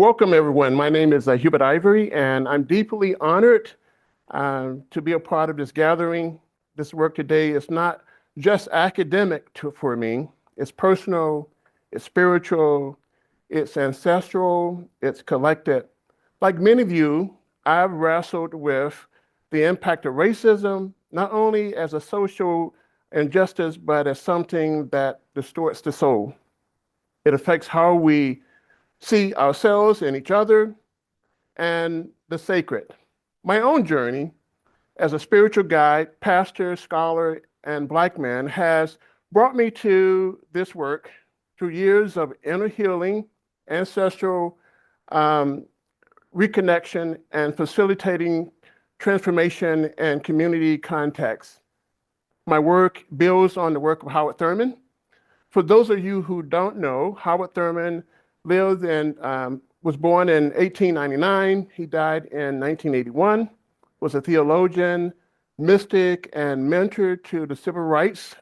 Welcome, everyone. My name is Hubert Ivery, and I'm deeply honored to be a part of this gathering. This work today is not just academic for me. It's personal, it's spiritual, it's ancestral, it's collected. Like many of you, I've wrestled with the impact of racism, not only as a social injustice, but as something that distorts the soul. It affects how we see ourselves and each other and the sacred. My own journey as a spiritual guide, pastor, scholar, and Black man has brought me to this work through years of inner healing, ancestral reconnection, and facilitating transformation and community contacts. My work builds on the work of Howard Thurman. For those of you who don't know, Howard Thurman lived and was born in 1899. He died in 1981, was a theologian, mystic, and mentor to the civil rights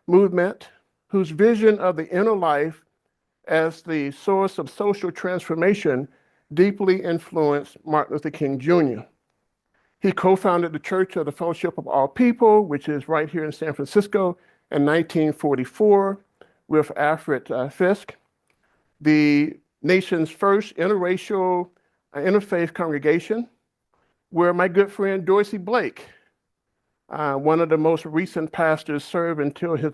movement, whose vision of the inner life as the source of social transformation deeply influenced Martin Luther King Jr. He co-founded the Church of the Fellowship of All People, which is right here in San Francisco, in 1944 with Alfred Fisk, the nation's first interracial interfaith congregation, where my good friend Dorsey Blake, one of the most recent pastors, served until his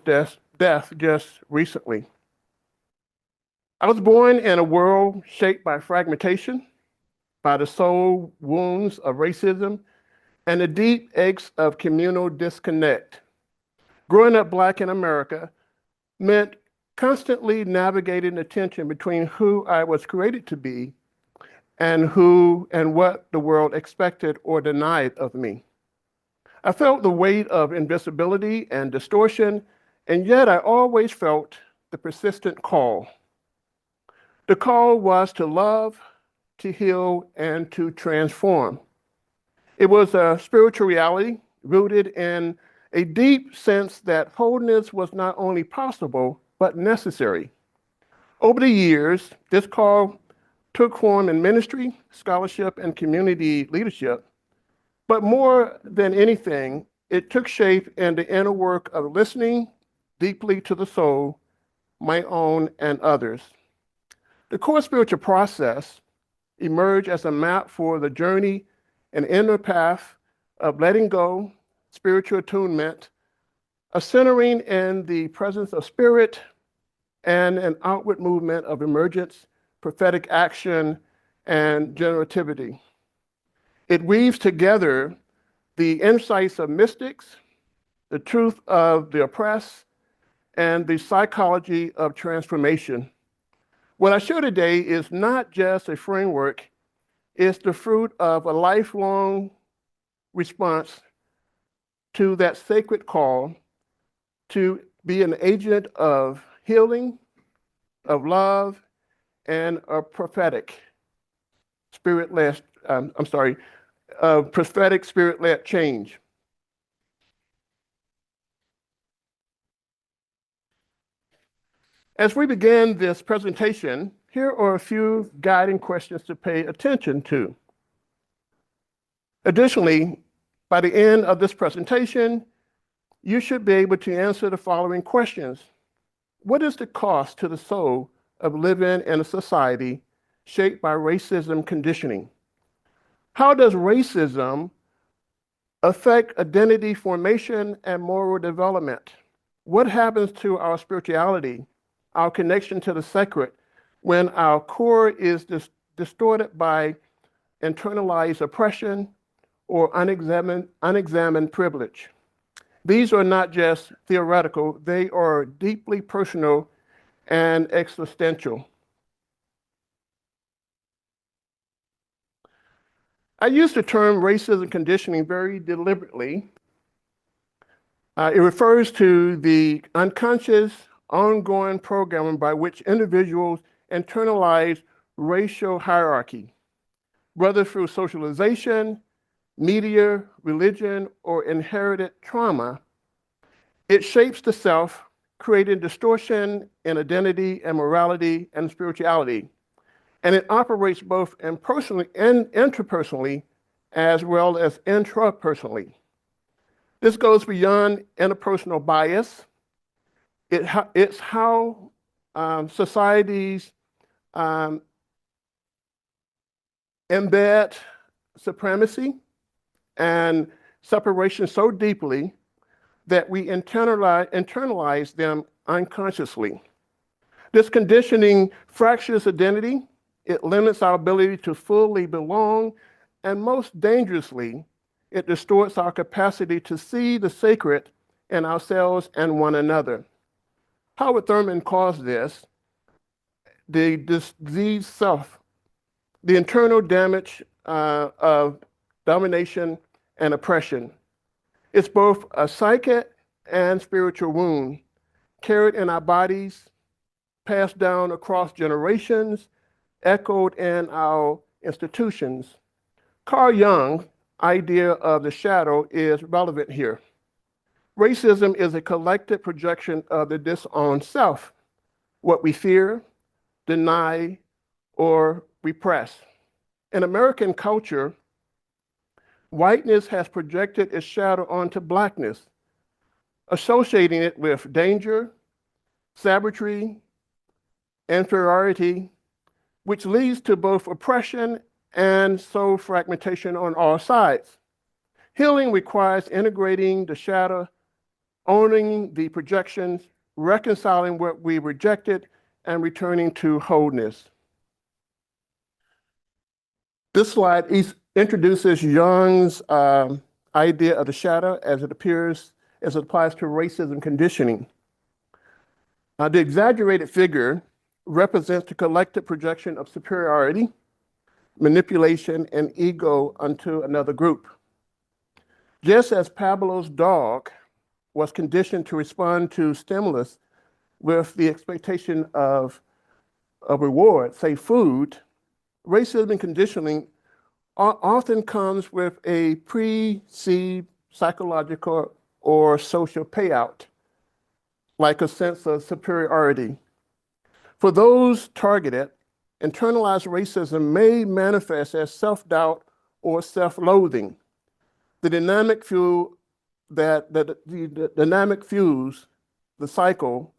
death just recently. I was born in a world shaped by fragmentation, by the soul wounds of racism, and the deep aches of communal disconnect. Growing up Black in America meant constantly navigating the tension between who I was created to be and who and what the world expected or denied of me. I felt the weight of invisibility and distortion, and yet I always felt the persistent call. The call was to love, to heal, and to transform. It was a spiritual reality rooted in a deep sense that wholeness was not only possible, but necessary. Over the years, this call took form in ministry, scholarship, and community leadership. But more than anything, it took shape in the inner work of listening deeply to the soul, my own and others. The core spiritual process emerged as a map for the journey and inner path of letting go, spiritual attunement, a centering in the presence of spirit, and an outward movement of emergence, prophetic action, and generativity. It weaves together the insights of mystics, the truth of the oppressed, and the psychology of transformation. What I show today is not just a framework, it's the fruit of a lifelong response to that sacred call to be an agent of healing, of love, and a prophetic spirit-led, prophetic spirit-led change. As we begin this presentation, here are a few guiding questions to pay attention to. Additionally, by the end of this presentation, you should be able to answer the following questions. What is the cost to the soul of living in a society shaped by racism conditioning? How does racism affect identity formation and moral development? What happens to our spirituality, our connection to the sacred, when our core is distorted by internalized oppression or unexamined privilege? These are not just theoretical, they are deeply personal and existential. I use the term racism conditioning very deliberately. It refers to the unconscious, ongoing programming by which individuals internalize racial hierarchy, whether through socialization, media, religion, or inherited trauma. It shapes the self, creating distortion in identity and morality and spirituality. and it operates both impersonally and interpersonally as well as intrapersonally. This goes beyond interpersonal bias. It's how societies embed supremacy and separation so deeply that we internalize them unconsciously. This conditioning fractures identity, it limits our ability to fully belong, and most dangerously, it distorts our capacity to see the sacred in ourselves and one another. Howard Thurman calls this the disease self, the internal damage of domination and oppression. It's both a psychic and spiritual wound carried in our bodies, passed down across generations, echoed in our institutions. Carl Jung's idea of the shadow is relevant here. Racism is a collective projection of the disowned self, what we fear, deny, or repress. In American culture, whiteness has projected its shadow onto Blackness, associating it with danger, savagery, inferiority, which leads to both oppression and soul fragmentation on all sides. Healing requires integrating the shadow, owning the projections, reconciling what we rejected, and returning to wholeness. This slide introduces Jung's idea of the shadow as it applies to racism conditioning. The exaggerated figure represents the collective projection of superiority, manipulation, and ego onto another group. Just as Pablo's dog was conditioned to respond to stimulus with the expectation of a reward, say food, racism and conditioning often comes with a perceived psychological or social payout, like a sense of superiority. For those targeted, internalized racism may manifest as self-doubt or self-loathing. The dynamic fuels the cycle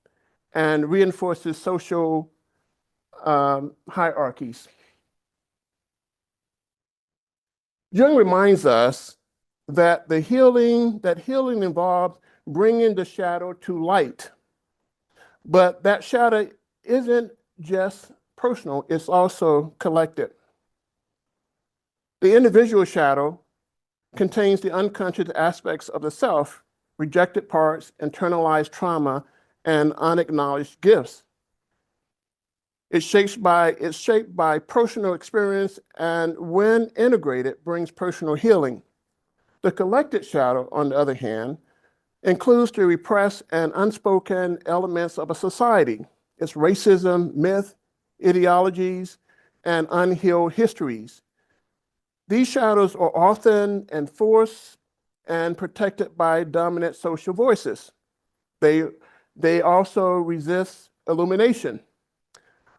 and reinforces social hierarchies. Jung reminds us that healing involves bringing the shadow to light, but that shadow isn't just personal, it's also collective. The individual shadow contains the unconscious aspects of the self, rejected parts, internalized trauma, and unacknowledged gifts. It's shaped by personal experience, and when integrated, brings personal healing. The collected shadow, on the other hand, includes the repressed and unspoken elements of a society. It's racism, myth, ideologies, and unhealed histories. These shadows are often enforced and protected by dominant social voices. They also resist illumination.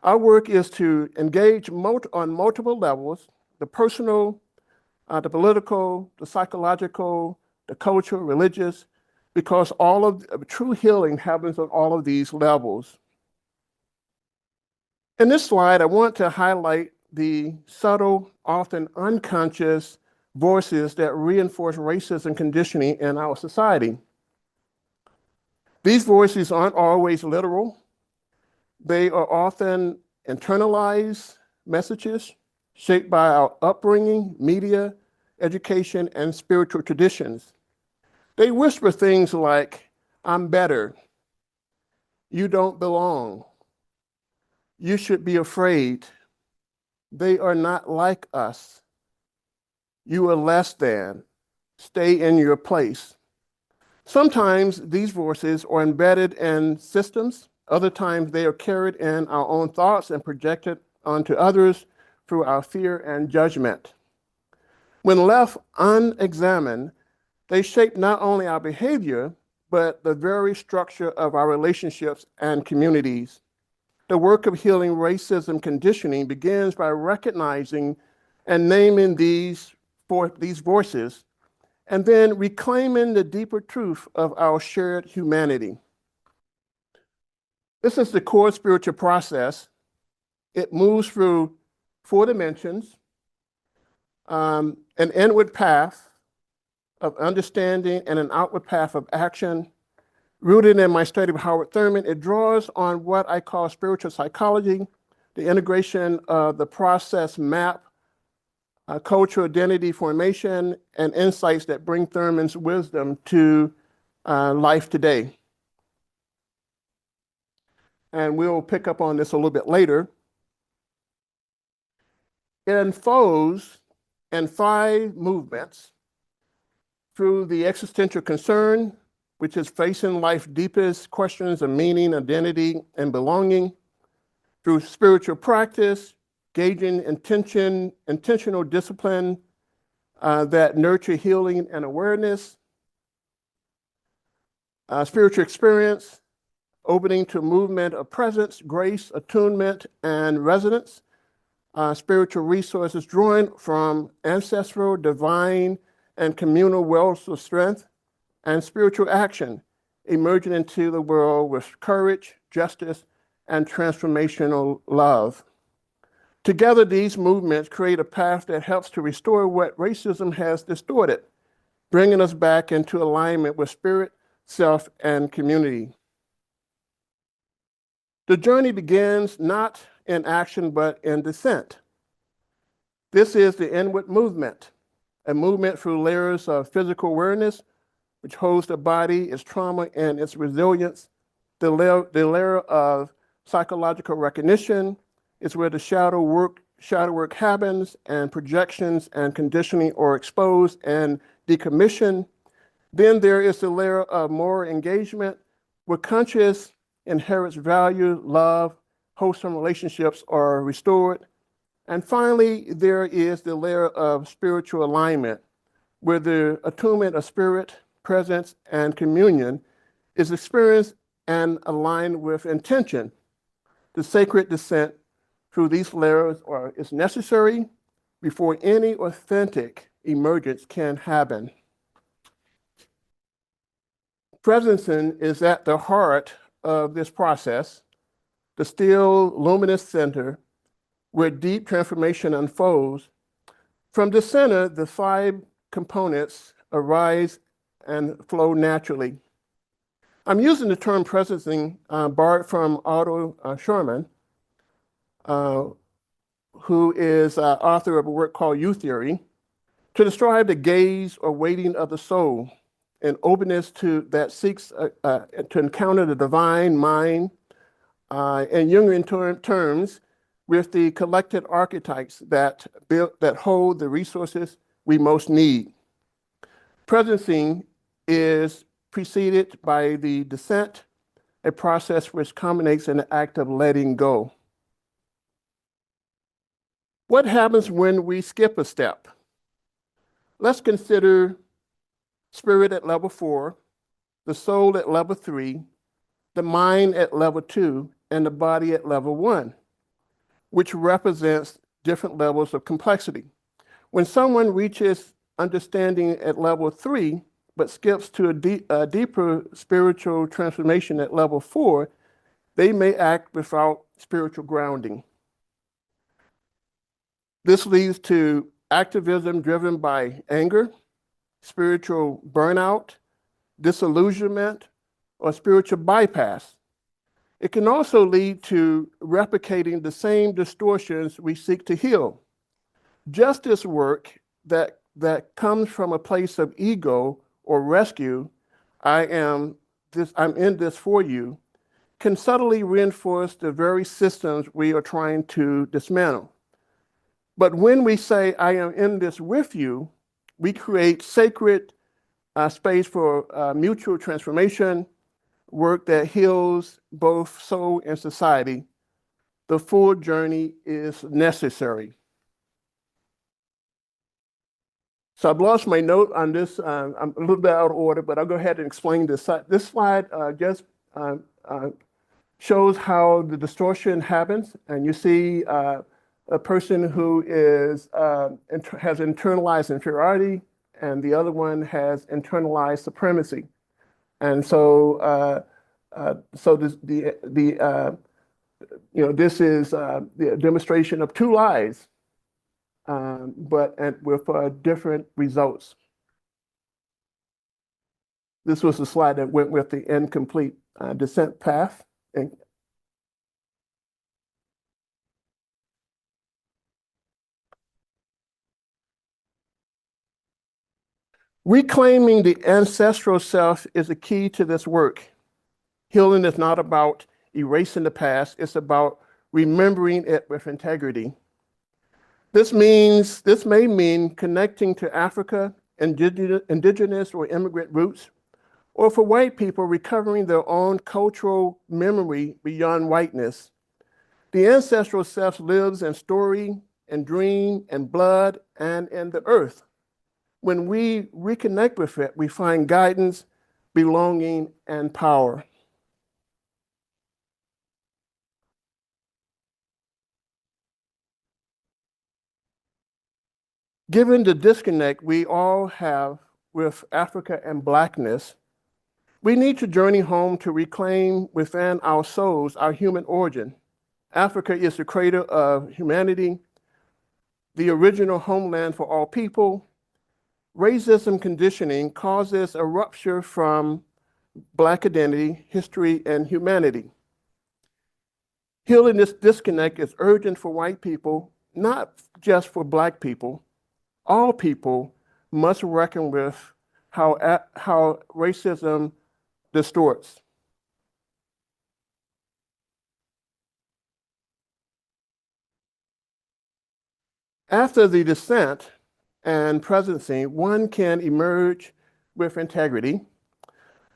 Our work is to engage on multiple levels: the personal, the political, the psychological, the cultural, religious, because all of true healing happens on all of these levels. In this slide, I want to highlight the subtle, often unconscious voices that reinforce racism conditioning in our society. These voices aren't always literal. They are often internalized messages shaped by our upbringing, media, education, and spiritual traditions. They whisper things like, "I'm better," "You don't belong," "You should be afraid," "They are not like us," "You are less than," "Stay in your place." Sometimes these voices are embedded in systems. Other times they are carried in our own thoughts and projected onto others through our fear and judgment. When left unexamined, they shape not only our behavior, but the very structure of our relationships and communities. The work of healing racism conditioning begins by recognizing and naming these voices, and then reclaiming the deeper truth of our shared humanity. This is the core spiritual process. It moves through 4 dimensions, an inward path of understanding and an outward path of action. Rooted in my study of Howard Thurman, it draws on what I call spiritual psychology, the integration of the process map, cultural identity formation, and insights that bring Thurman's wisdom to life today. And we'll pick up on this a little bit later. It unfolds in 5 movements through the existential concern, which is facing life's deepest questions of meaning, identity, and belonging, through spiritual practice, gauging intentional discipline that nurture healing and awareness, spiritual experience, opening to movement of presence, grace, attunement, and resonance, spiritual resources drawing from ancestral, divine, and communal wells of strength, and spiritual action, emerging into the world with courage, justice, and transformational love. Together, these movements create a path that helps to restore what racism has distorted, bringing us back into alignment with spirit, self, and community. The journey begins not in action, but in descent. This is the inward movement, a movement through layers of physical awareness, which holds the body, its trauma, and its resilience. The layer of psychological recognition is where the shadow work happens, and projections and conditioning are exposed and decommissioned. Then there is the layer of moral engagement, where conscious inherits value, love, wholesome relationships are restored. And finally, there is the layer of spiritual alignment, where the attunement of spirit, presence, and communion is experienced and aligned with intention. The sacred descent through these layers is necessary before any authentic emergence can happen. Presencing is at the heart of this process, the still luminous center where deep transformation unfolds. From the center, the 5 components arise and flow naturally. I'm using the term presencing borrowed from Otto Schumann, who is author of a work called You Theory, to describe the gaze or waiting of the soul, an openness that seeks to encounter the divine mind, in Jungian terms, with the collected archetypes that hold the resources we most need. Presencing is preceded by the descent, a process which culminates in the act of letting go. What happens when we skip a step? Let's consider spirit at level 4, the soul at level 3, the mind at level 2, and the body at level 1, which represents different levels of complexity. When someone reaches understanding at level 3, but skips to a deeper spiritual transformation at level 4, they may act without spiritual grounding. This leads to activism driven by anger, spiritual burnout, disillusionment, or spiritual bypass. It can also lead to replicating the same distortions we seek to heal. Justice work that comes from a place of ego or rescue, I'm in this for you, can subtly reinforce the very systems we are trying to dismantle. But when we say, I am in this with you, we create sacred space for mutual transformation, work that heals both soul and society. The full journey is necessary. So I've lost my note on this. I'm a little bit out of order, but I'll go ahead and explain this. This slide just shows how the distortion happens, and you see a person who is has internalized inferiority, and the other one has internalized supremacy. And so this is the demonstration of two lies, but with different results. This was the slide that went with the incomplete descent path. And reclaiming the ancestral self is the key to this work. Healing is not about erasing the past, it's about remembering it with integrity. This may mean connecting to Africa, indigenous or immigrant roots, or for white people, recovering their own cultural memory beyond whiteness. The ancestral self lives in story, and dream, and blood, and in the earth. When we reconnect with it, we find guidance, belonging, and power. Given the disconnect we all have with Africa and Blackness, we need to journey home to reclaim within our souls our human origin. Africa is the cradle of humanity, the original homeland for all people. Racism conditioning causes a rupture from Black identity, history, and humanity. Healing this disconnect is urgent for white people, not just for Black people. All people must reckon with how racism distorts. After the descent and presidency, one can emerge with integrity,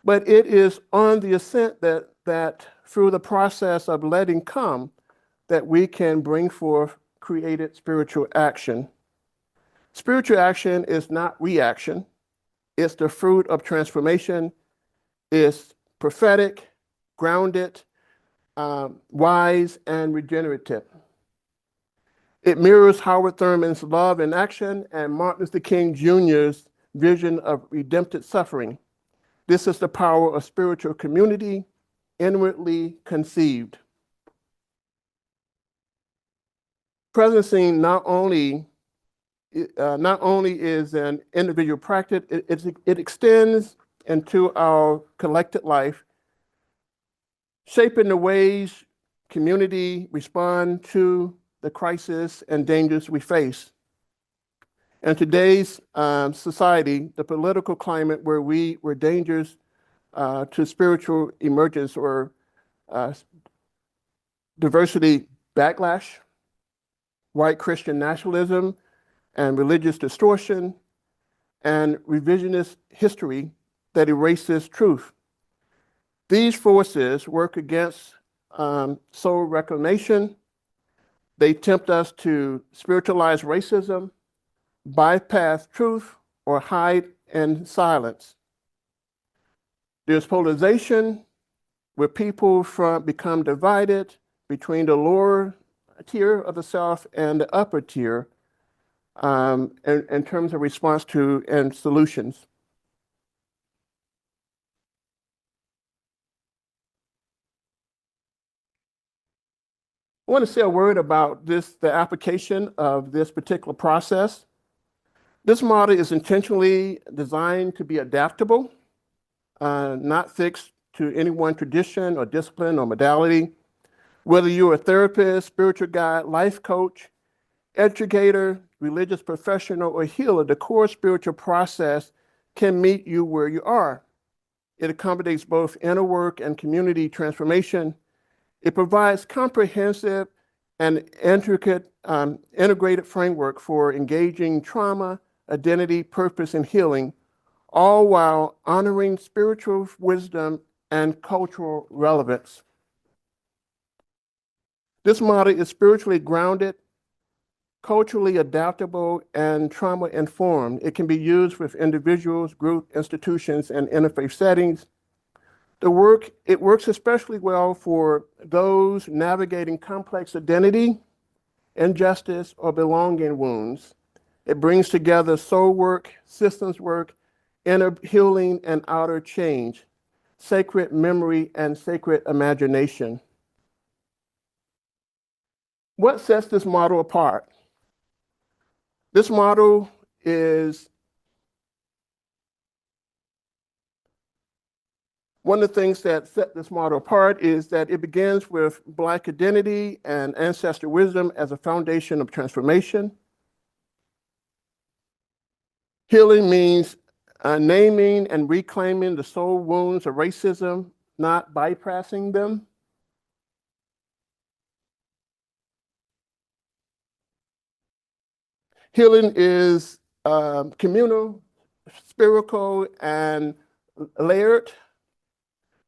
but it is on the ascent that through the process of letting come that we can bring forth created spiritual action. Spiritual action is not reaction. It's the fruit of transformation. It's prophetic, grounded, wise, and regenerative. It mirrors Howard Thurman's love in action and Martin Luther King Jr.'s vision of redemptive suffering. This is the power of spiritual community, inwardly conceived. Presidency not only is an individual practice, it extends into our collective life, shaping the ways community respond to the crisis and dangers we face. In today's society, the political climate where dangers to spiritual emergence or diversity backlash, white Christian nationalism, and religious distortion, and revisionist history that erases truth. These forces work against soul reclamation. They tempt us to spiritualize racism, bypass truth, or hide in silence. There's polarization where people become divided between the lower tier of the self and the upper tier in terms of response to and solutions. I want to say a word about the application of this particular process. This model is intentionally designed to be adaptable, not fixed to any one tradition or discipline or modality. Whether you're a therapist, spiritual guide, life coach, educator, religious professional, or healer, the core spiritual process can meet you where you are. It accommodates both inner work and community transformation. It provides comprehensive and intricate, integrated framework for engaging trauma, identity, purpose, and healing, all while honoring spiritual wisdom and cultural relevance. This model is spiritually grounded, culturally adaptable, and trauma-informed. It can be used with individuals, groups, institutions, and interfaith settings. It works especially well for those navigating complex identity, injustice, or belonging wounds. It brings together soul work, systems work, inner healing and outer change, sacred memory and sacred imagination. What sets this model apart? This model is one of the things that set this model apart is that it begins with Black identity and ancestral wisdom as a foundation of transformation. Healing means naming and reclaiming the soul wounds of racism, not bypassing them. Healing is communal, spiritual, and layered.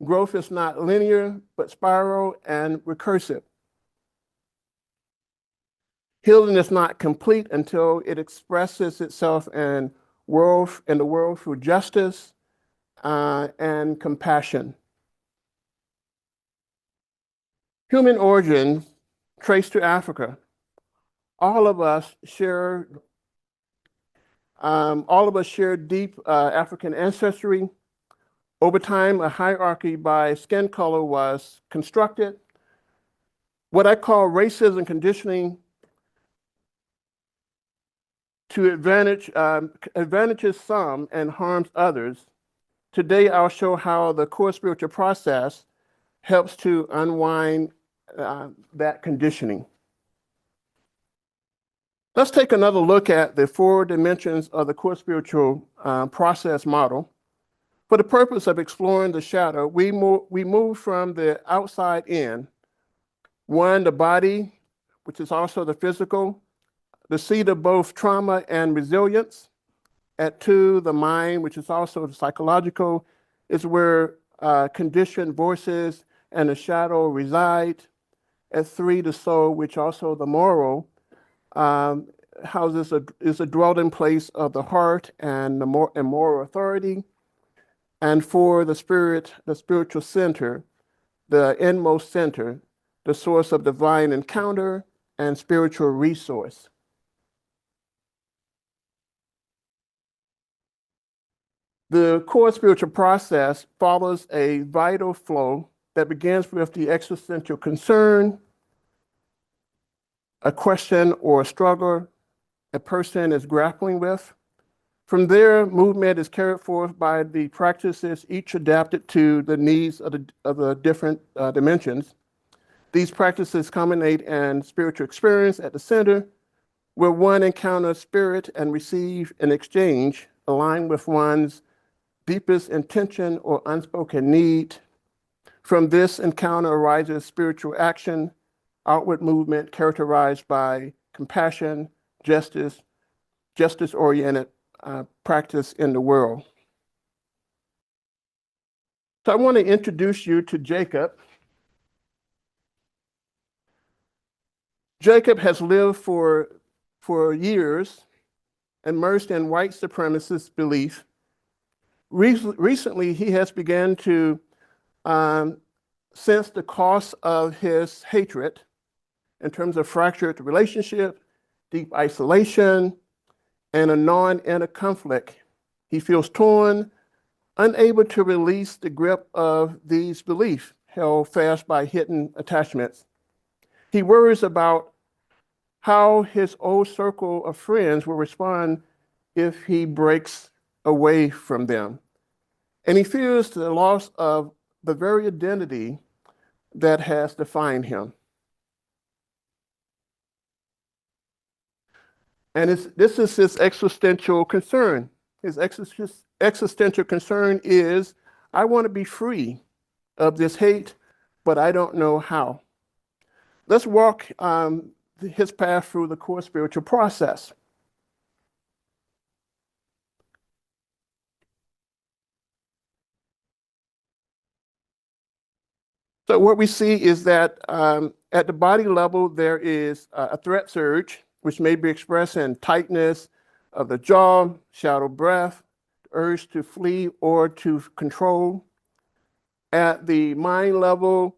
Growth is not linear, but spiral and recursive. Healing is not complete until it expresses itself in the world through justice and compassion. Human origin traced to Africa. All of us share deep African ancestry. Over time, a hierarchy by skin color was constructed. What I call racism conditioning to advantages some and harms others. Today, I'll show how the core spiritual process helps to unwind that conditioning. Let's take another look at the 4 dimensions of the core spiritual process model. For the purpose of exploring the shadow, we move from the outside in. 1, the body, which is also the physical, the seat of both trauma and resilience. At 2, the mind, which is also the psychological, is where conditioned voices and the shadow reside. At 3, the soul, which also the moral, is a dwelling place of the heart and moral authority. And 4, the spirit, the spiritual center, the inmost center, the source of divine encounter and spiritual resource. The core spiritual process follows a vital flow that begins with the existential concern, a question or a struggle a person is grappling with. From there, movement is carried forth by the practices, each adapted to the needs of the different dimensions. These practices culminate in spiritual experience at the center, where one encounters spirit and receives an exchange aligned with one's deepest intention or unspoken need. From this encounter arises spiritual action, outward movement characterized by compassion, justice-oriented practice in the world. So I want to introduce you to Jacob. Jacob has lived for years immersed in white supremacist belief. Recently, he has begun to sense the cost of his hatred in terms of fractured relationship, deep isolation, and a gnawing inner conflict. He feels torn, unable to release the grip of these beliefs held fast by hidden attachments. He worries about how his old circle of friends will respond if he breaks away from them. And he fears the loss of the very identity that has defined him. And this is his existential concern. His existential concern is, I want to be free of this hate, but I don't know how. Let's walk his path through the core spiritual process. So what we see is that at the body level, there is a threat surge, which may be expressed in tightness of the jaw, shallow breath, urge to flee or to control. At the mind level,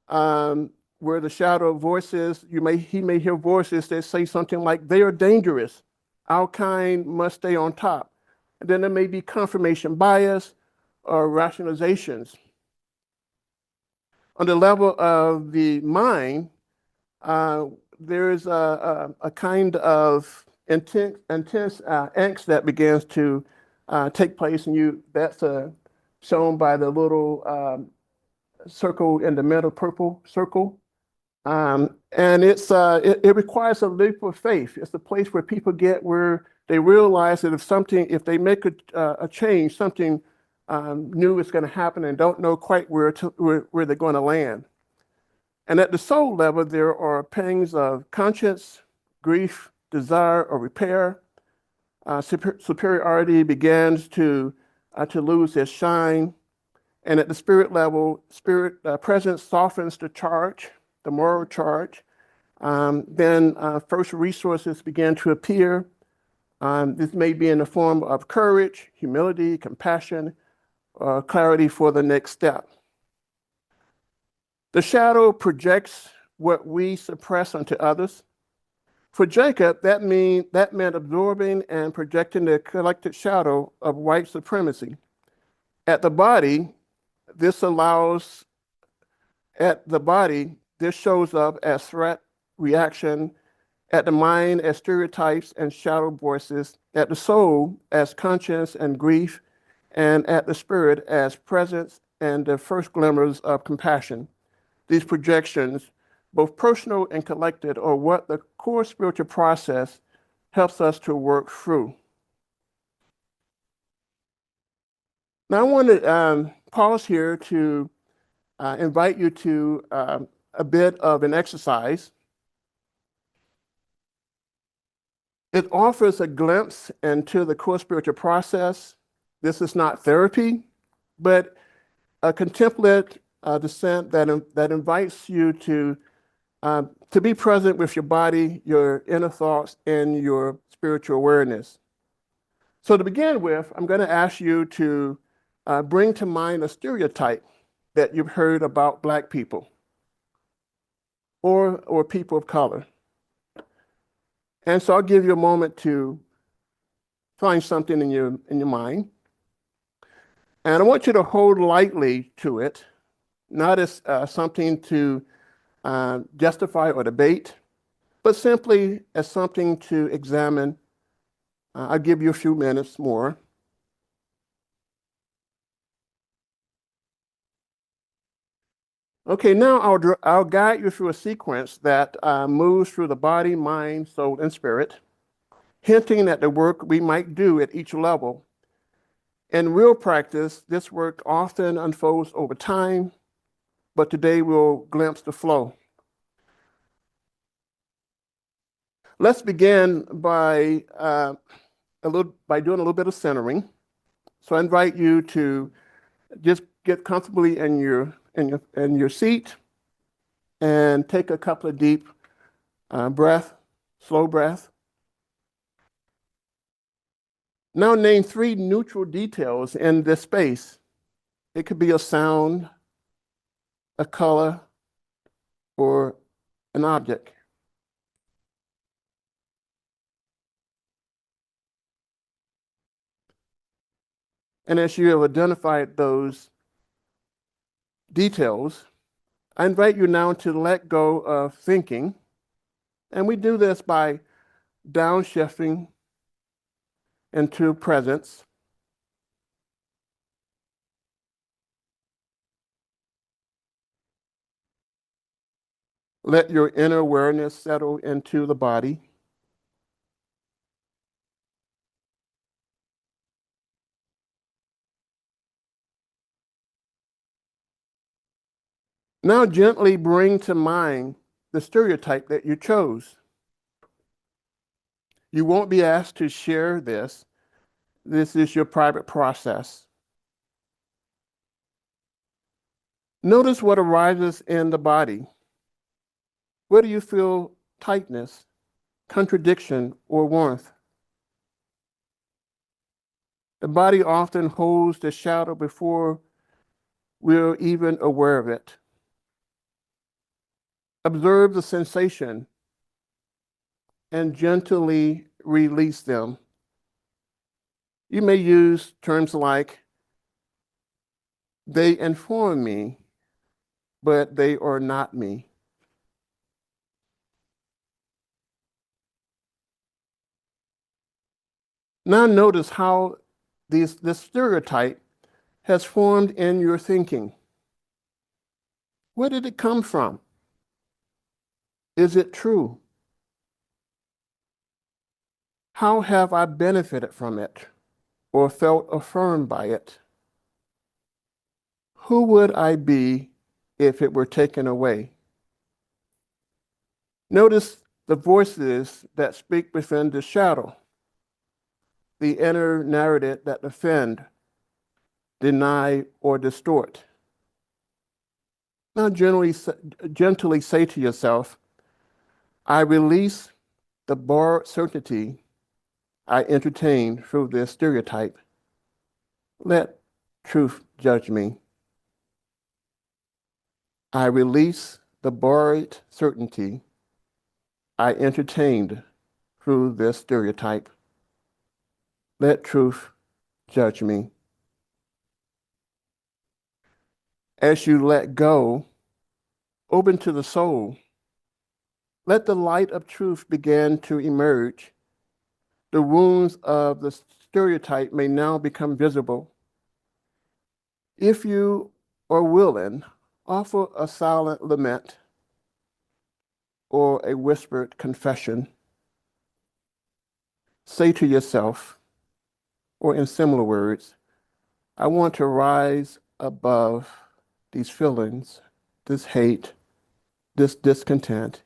where the shadow voices, he may hear voices that say something like, they are dangerous. Our kind must stay on top. And then there may be confirmation bias or rationalizations. On the level of the mind, there is a kind of intense angst that begins to take place, and that's shown by the little circle in the middle, purple circle. And it requires a leap of faith. It's a place where people get where they realize that if they make a change, something new is going to happen and don't know quite where they're going to land. And at the soul level, there are pangs of conscience, grief, desire, or repair. Superiority begins to lose its shine. And at the spirit level, presence softens the charge, the moral charge. Then first resources begin to appear. This may be in the form of courage, humility, compassion, clarity for the next step. The shadow projects what we suppress onto others. For Jacob, that meant absorbing and projecting the collective shadow of white supremacy. At the body, this shows up as threat, reaction, at the mind as stereotypes and shadow voices, at the soul as conscience and grief, and at the spirit as presence and the first glimmers of compassion. These projections, both personal and collective, are what the core spiritual process helps us to work through. Now I want to pause here to invite you to a bit of an exercise. It offers a glimpse into the core spiritual process. This is not therapy, but a contemplative descent that invites you to be present with your body, your inner thoughts, and your spiritual awareness. So to begin with, I'm going to ask you to bring to mind a stereotype that you've heard about Black people or people of color. And so I'll give you a moment to find something in your mind. And I want you to hold lightly to it, not as something to justify or debate, but simply as something to examine. I'll give you a few minutes more. Okay, now I'll guide you through a sequence that moves through the body, mind, soul, and spirit, hinting at the work we might do at each level. In real practice, this work often unfolds over time, but today we'll glimpse the flow. Let's begin by doing a little bit of centering. So I invite you to just get comfortably in your seat and take a couple of deep slow breath. Now name 3 neutral details in this space. It could be a sound, a color, or an object. And as you have identified those details, I invite you now to let go of thinking. And we do this by downshifting into presence. Let your inner awareness settle into the body. Now gently bring to mind the stereotype that you chose. You won't be asked to share this. This is your private process. Notice what arises in the body. Where do you feel tightness, contradiction, or warmth? The body often holds the shadow before we're even aware of it. Observe the sensation and gently release them. You may use terms like, they inform me, but they are not me. Now notice how this stereotype has formed in your thinking. Where did it come from? Is it true? How have I benefited from it or felt affirmed by it? Who would I be if it were taken away? Notice the voices that speak within the shadow, the inner narrative that offend, deny, or distort. Now gently say to yourself, I release the borrowed certainty I entertain through this stereotype. Let truth judge me. I release the borrowed certainty I entertained through this stereotype. Let truth judge me. As you let go, open to the soul. Let the light of truth begin to emerge. The wounds of the stereotype may now become visible. If you are willing, offer a silent lament or a whispered confession. Say to yourself, or in similar words, I want to rise above these feelings, this hate, this discontent,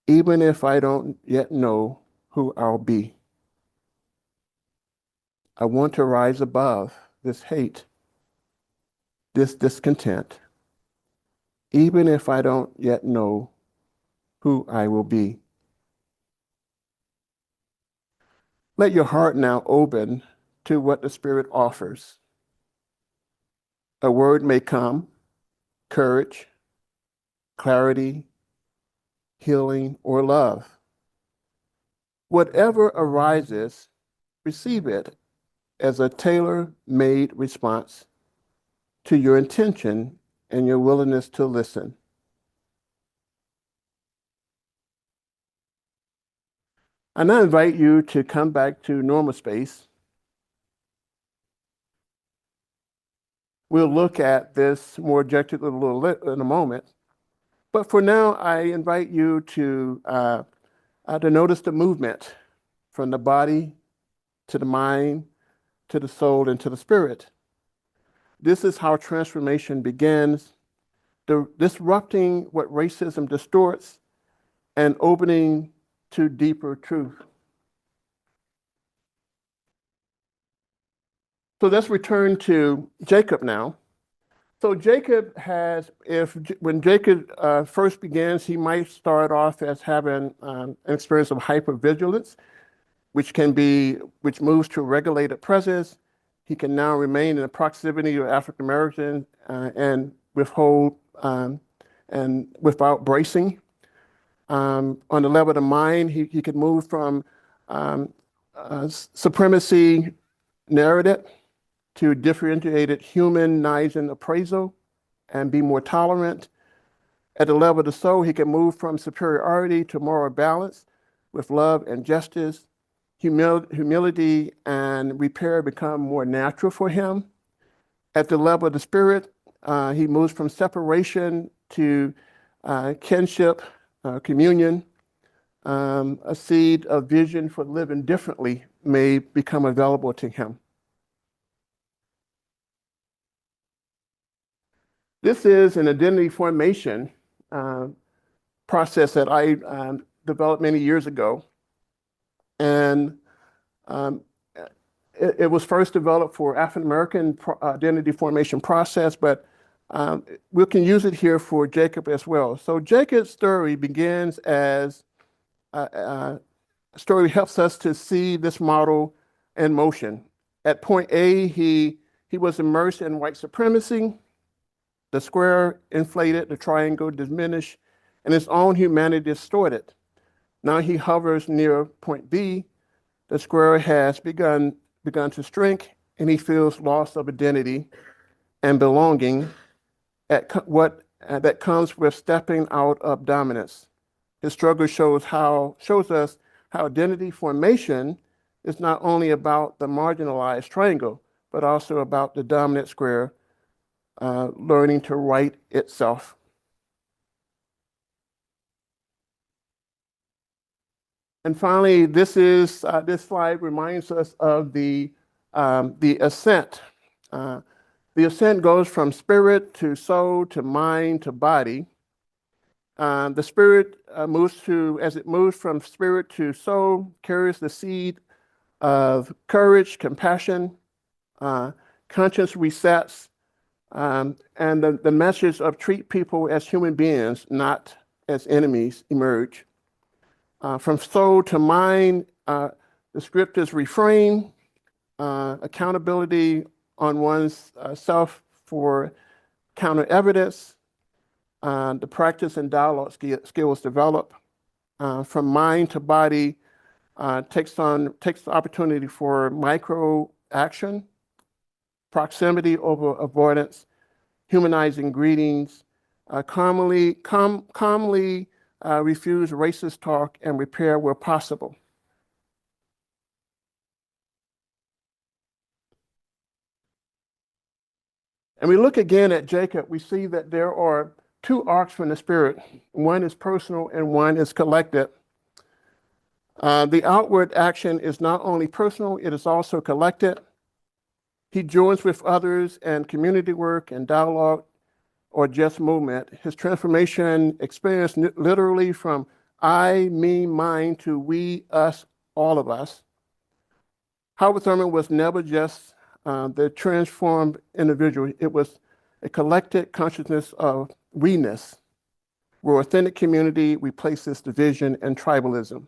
even if I don't yet know who I'll be. I want to rise above this hate, this discontent, even if I don't yet know who I will be. Let your heart now open to what the Spirit offers. A word may come, courage, clarity, healing, or love. Whatever arises, receive it as a tailor-made response to your intention and your willingness to listen. I now invite you to come back to normal space. We'll look at this more objectively in a moment. But for now, I invite you to notice the movement from the body to the mind, to the soul, and to the spirit. This is how transformation begins, disrupting what racism distorts and opening to deeper truth. So let's return to Jacob now. So Jacob has, when Jacob first begins, he might start off as having an experience of hypervigilance, which moves to regulated presence. He can now remain in the proximity of African Americans and withhold and without bracing. On the level of the mind, he could move from supremacy narrative to differentiated humanizing appraisal and be more tolerant. At the level of the soul, he can move from superiority to moral balance with love and justice. Humility and repair become more natural for him. At the level of the spirit, he moves from separation to kinship, communion. A seed of vision for living differently may become available to him. This is an identity formation process that I developed many years ago. And it was first developed for African American identity formation process, but we can use it here for Jacob as well. So Jacob's story begins as a story helps us to see this model in motion. At point A, he He was immersed in white supremacy. The square inflated, the triangle diminished, and his own humanity distorted. Now he hovers near point B. The square has begun to shrink, and he feels loss of identity and belonging that comes with stepping out of dominance. His struggle shows us how identity formation is not only about the marginalized triangle, but also about the dominant square learning to right itself. And finally, this slide reminds us of the ascent. The ascent goes from spirit to soul to mind to body. The spirit as it moves from spirit to soul, carries the seed of courage, compassion, conscience resets, and the message of treat people as human beings, not as enemies, emerge. From soul to mind, the scriptures refrain, accountability on one's self for counter evidence, the practice and dialogue skills develop. From mind to body, takes the opportunity for micro action, proximity over avoidance, humanizing greetings, calmly refuse racist talk and repair where possible. And we look again at Jacob, we see that there are two arcs from the spirit. One is personal and one is collective. The outward action is not only personal, it is also collective. He joins with others in community work and dialogue or just movement. His transformation experience literally from I, me, mine to we, us, all of us. Howard Thurman was never just the transformed individual. It was a collective consciousness of we-ness, where authentic community replaces division and tribalism.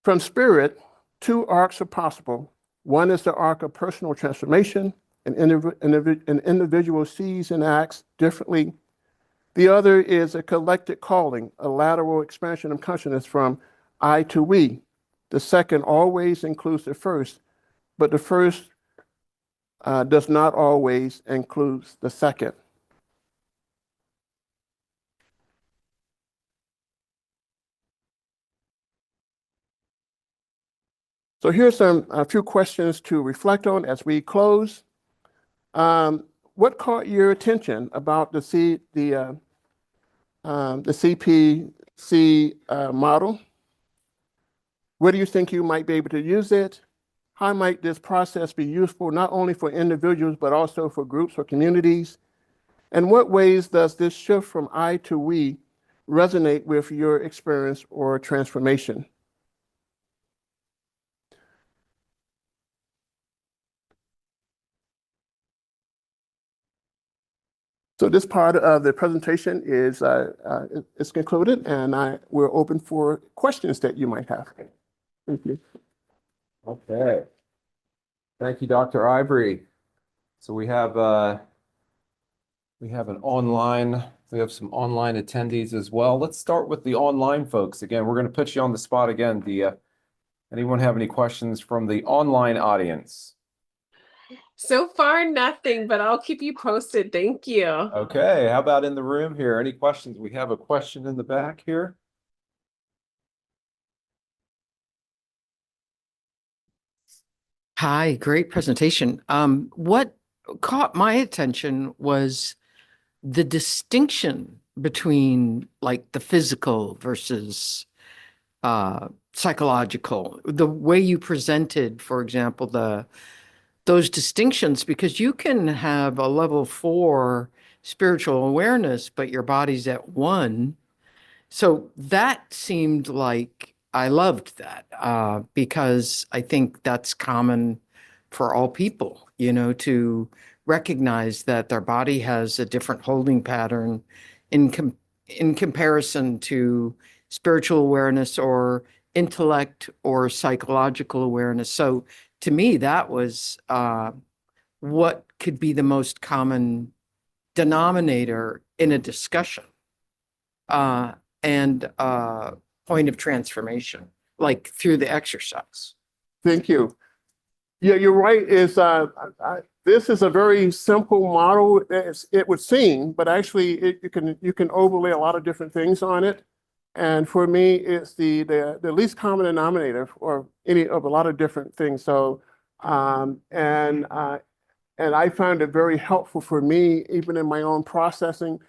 From spirit, two arcs are possible. One is the arc of personal transformation. An individual sees and acts differently. The other is a collective calling, a lateral expansion of consciousness from I to we. The second always includes the first, but the first does not always include the second. So here's a few questions to reflect on as we close. What caught your attention about the CPC model? Where do you think you might be able to use it? How might this process be useful not only for individuals, but also for groups or communities? And what ways does this shift from I to we resonate with your experience or transformation? So this part of the presentation is concluded, and we're open for questions that you might have. Thank you. Okay. Thank you, Dr. Ivery. So we have we have some online attendees as well. Let's start with the online folks. Again, we're going to put you on the spot again. Anyone have any questions from the online audience? So far, nothing, but I'll keep you posted. Thank you. Okay. How about in the room here? Any questions? We have a question in the back here. Hi, great presentation. What caught my attention was the distinction between like the physical versus psychological, the way you presented, for example, those distinctions, because you can have a level 4 spiritual awareness, but your body's at 1. So that seemed like I loved that because I think that's common for all people, to recognize that their body has a different holding pattern in comparison to spiritual awareness or intellect or psychological awareness. So to me, that was what could be the most common denominator in a discussion and point of transformation, like through the exercise. Thank you. Yeah, you're right. This is a very simple model, it would seem, but actually you can overlay a lot of different things on it. And for me, it's the least common denominator or any of a lot of different things. So and I found it very helpful for me, even in my own processing.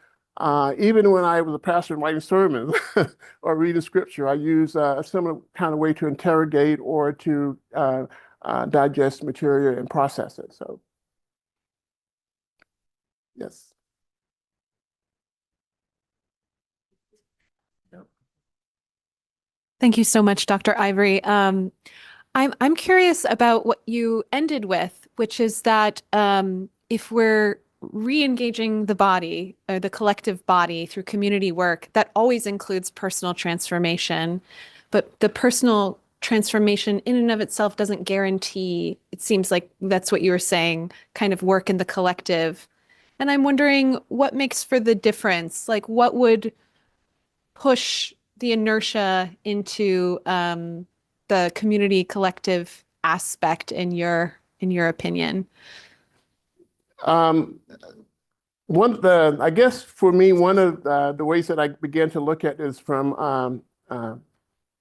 Even when I was a pastor and writing sermons or reading scripture, I use a similar kind of way to interrogate or to digest material and process it. So, yes. Thank you so much, Dr. Ivery. I'm curious about what you ended with, which is that if we're re-engaging the body or the collective body through community work, that always includes personal transformation, but the personal transformation in and of itself doesn't guarantee, it seems like that's what you were saying, kind of work in the collective. And I'm wondering what makes for the difference? Like what would push the inertia into the community collective aspect in your opinion? I guess for me, one of the ways that I began to look at is from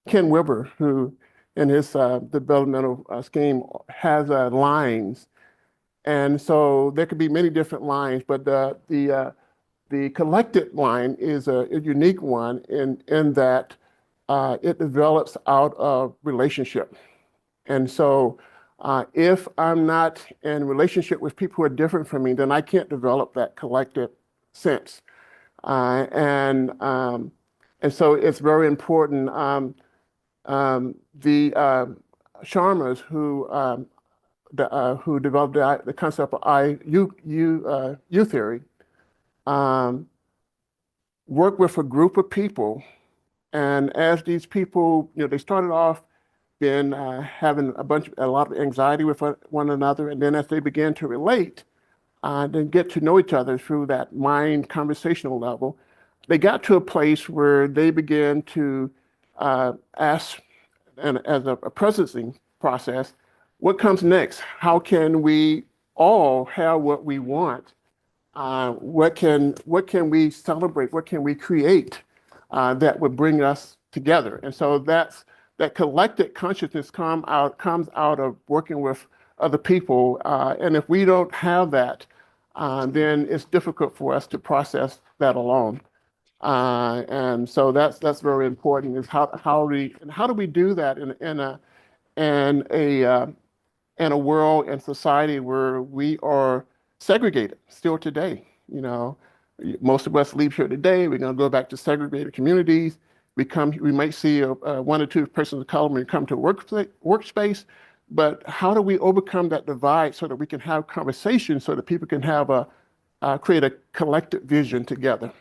Ken Wilber, who in his developmental scheme has lines. And so there could be many different lines, but the collected line is a unique one in that it develops out of relationship. And so if I'm not in relationship with people who are different from me, then I can't develop that collective sense. And so it's very important. The Sharmas who developed the concept of U theory, work with a group of people, and as these people, they started off been having a lot of anxiety with one another, and then as they began to relate, then get to know each other through that mind conversational level, they got to a place where they began to ask, and as a presencing process, what comes next? How can we all have what we want? What can we celebrate? What can we create that would bring us together? And so that collective consciousness comes out of working with other people. And if we don't have that, then it's difficult for us to process that alone. And so that's very important. Is how do we do that in a world and society where we are segregated still today? Most of us leave here today. We're going to go back to segregated communities. We might see one or two persons of color when we come to a workspace. But how do we overcome that divide so that we can have conversations so that people can have create a collective vision together?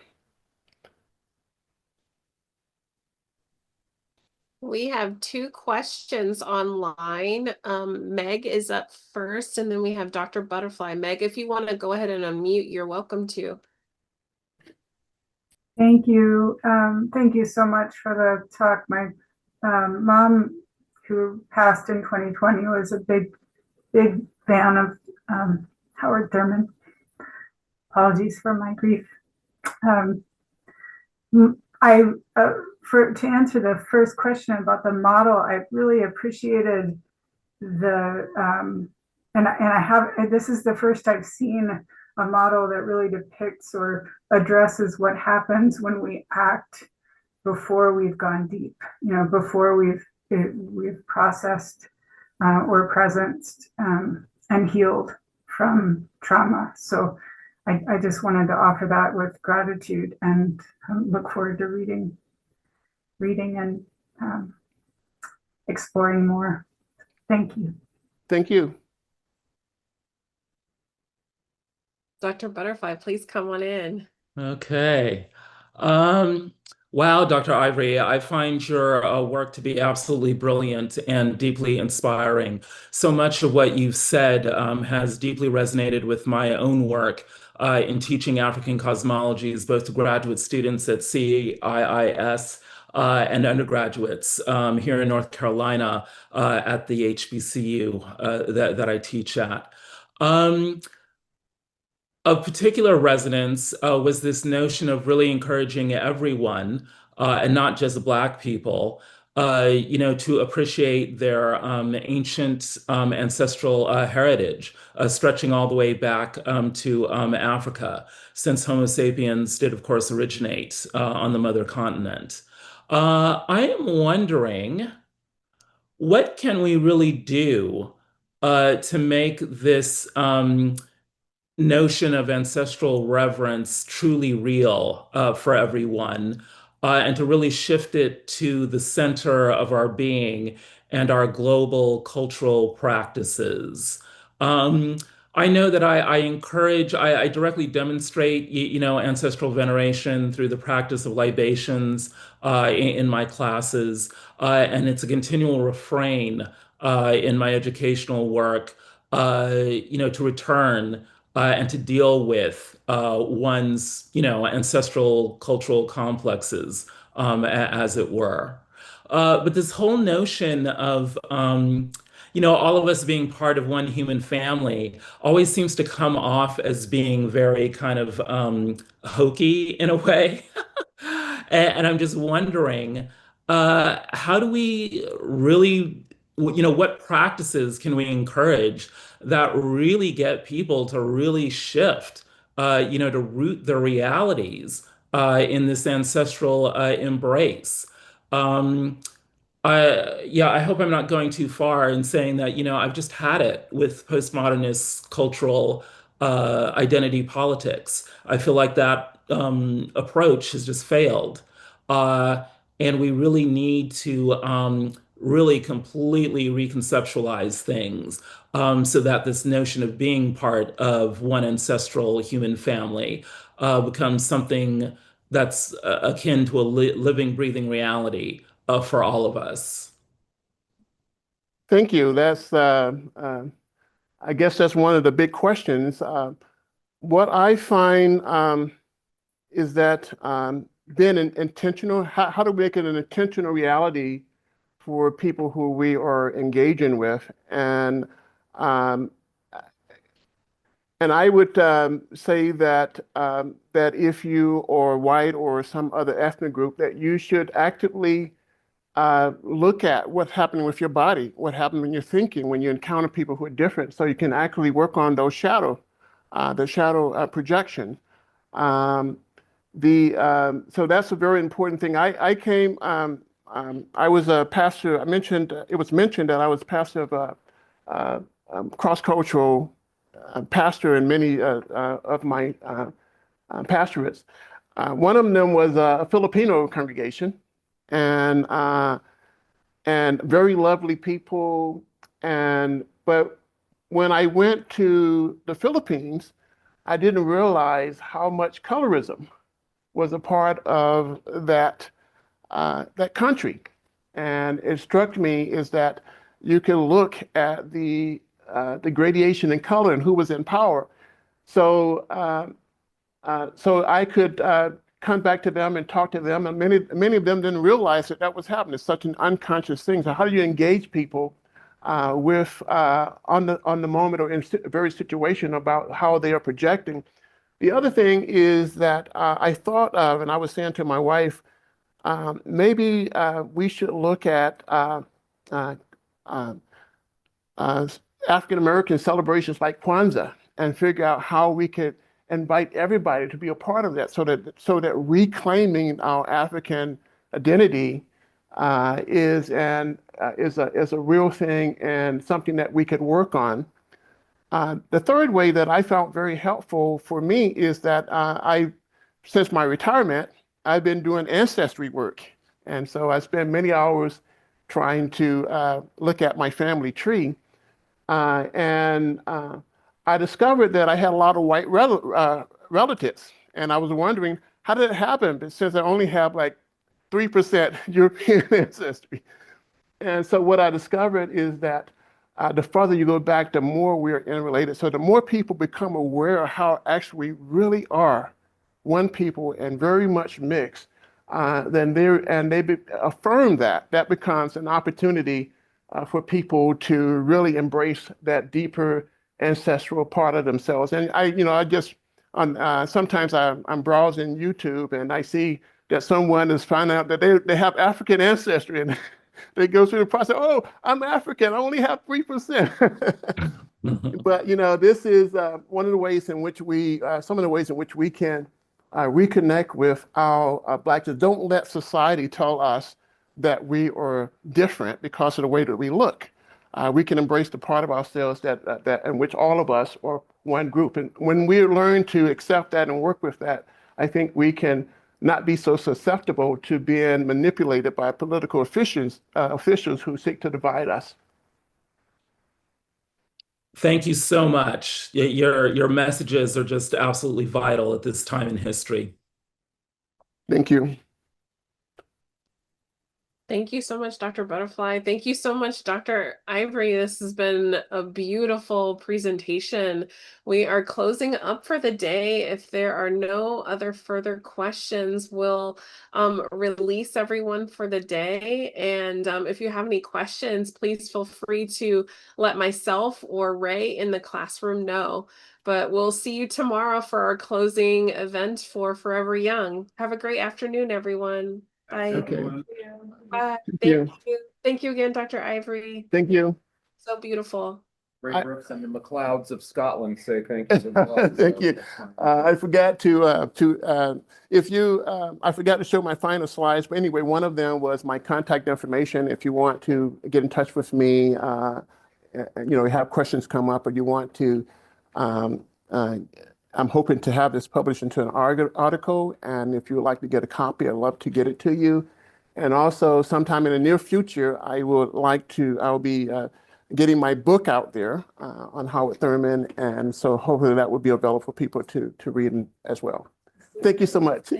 We have two questions online. Meg is up first, and then we have Dr. Butterfly. Meg, if you want to go ahead and unmute, you're welcome to. Thank you. Thank you so much for the talk. My mom, who passed in 2020, was a big fan of Howard Thurman. Apologies for my grief. To answer the first question about the model, I really appreciated this is the first I've seen a model that really depicts or addresses what happens when we act before we've gone deep, before we've processed or presenced and healed from trauma. So I just wanted to offer that with gratitude and look forward to reading and exploring more. Thank you. Thank you. Dr. Butterfly, please come on in. Okay. Wow, Dr. Ivory, I find your work to be absolutely brilliant and deeply inspiring. So much of what you've said has deeply resonated with my own work in teaching African cosmologies, both to graduate students at CIIS and undergraduates here in North Carolina at the HBCU that I teach at. Um, of particular resonance was this notion of really encouraging everyone, and not just Black people, to appreciate their ancient ancestral heritage, stretching all the way back to Africa, since Homo sapiens did, of course, originate on the mother continent. I am wondering, what can we really do to make this notion of ancestral reverence truly real for everyone, and to really shift it to the center of our being and our global cultural practices. Um, I know that I directly demonstrate, ancestral veneration through the practice of libations in my classes, and it's a continual refrain in my educational work, to return and to deal with one's, ancestral cultural complexes, as it were. But this whole notion of, all of us being part of one human family always seems to come off as being very kind of hokey in a way. And I'm just wondering, how do we really, what practices can we encourage that really get people to really shift, to root their realities in this ancestral embrace? Um, I hope I'm not going too far in saying that, I've just had it with postmodernist cultural identity politics. I feel like that approach has just failed. Uh, and we really need to really completely reconceptualize things, so that this notion of being part of one ancestral human family becomes something that's akin to a living, breathing reality for all of us. Thank you. I guess that's one of the big questions. What I find is that being intentional, how do we make it an intentional reality for people who we are engaging with? Um, and I would say that if you are white or some other ethnic group, that you should actively look at what's happening with your body, what happens when you're thinking, when you encounter people who are different, so you can actually work on those the shadow projection. Um, so that's a very important thing. I was a pastor. It was mentioned that I was pastor of a cross-cultural pastor in many of my pastorates. One of them was a Filipino congregation, and very lovely people. But when I went to the Philippines, I didn't realize how much colorism was a part of that country. And it struck me is that you can look at the gradation in color and who was in power. So so I could come back to them and talk to them, and many of them didn't realize that was happening. It's such an unconscious thing. So how do you engage people with on the moment or in a very situation about how they are projecting? The other thing is that I thought of, and I was saying to my wife, maybe we should look at uh, uh, African American celebrations like Kwanzaa and figure out how we could invite everybody to be a part of that, so that reclaiming our African identity is a real thing and something that we could work on. The third way that I found very helpful for me is that since my retirement, I've been doing ancestry work, and so I spend many hours trying to look at my family tree. And I discovered that I had a lot of relatives, and I was wondering how did it happen? But since I only have like 3% European ancestry. And so what I discovered is that the farther you go back, the more we're interrelated. So the more people become aware of how actually we really are one people and very much mixed, then affirm that. That becomes an opportunity for people to really embrace that deeper ancestral part of themselves. And sometimes I'm browsing YouTube and I see that someone is finding out that they have African ancestry, and they go through the process. Oh, I'm African. I only have 3%. But this is one of the ways in which some of the ways in which we can reconnect with our Blackness. Don't let society tell us that we are different because of the way that we look. We can embrace the part of ourselves that in which all of us are one group. And when we learn to accept that and work with that, I think we can not be so susceptible to being manipulated by political officials who seek to divide us. Thank you so much. Your messages are just absolutely vital at this time in history. Thank you. Thank you so much, Dr. Butterfly. Thank you so much, Dr. Ivery. This has been a beautiful presentation. We are closing up for the day. If there are no other further questions, we'll release everyone for the day. And if you have any questions, please feel free to let myself or Ray in the classroom know. But we'll see you tomorrow for our closing event for Forever Young. Have a great afternoon, everyone. Bye. Okay. Bye. Thank you. Thank you again, Dr. Ivery. Thank you. So beautiful. Ray Brooks and the McLeods of Scotland say thank you. As well. Thank you. I forgot to I forgot to show my final slides, but anyway, one of them was my contact information. If you want to get in touch with me, have questions come up, or you want to, I'm hoping to have this published into an article, and if you would like to get a copy, I'd love to get it to you. And also, sometime in the near future, I'll be getting my book out there on Howard Thurman, and so hopefully that will be available for people to read as well. Thank you so much.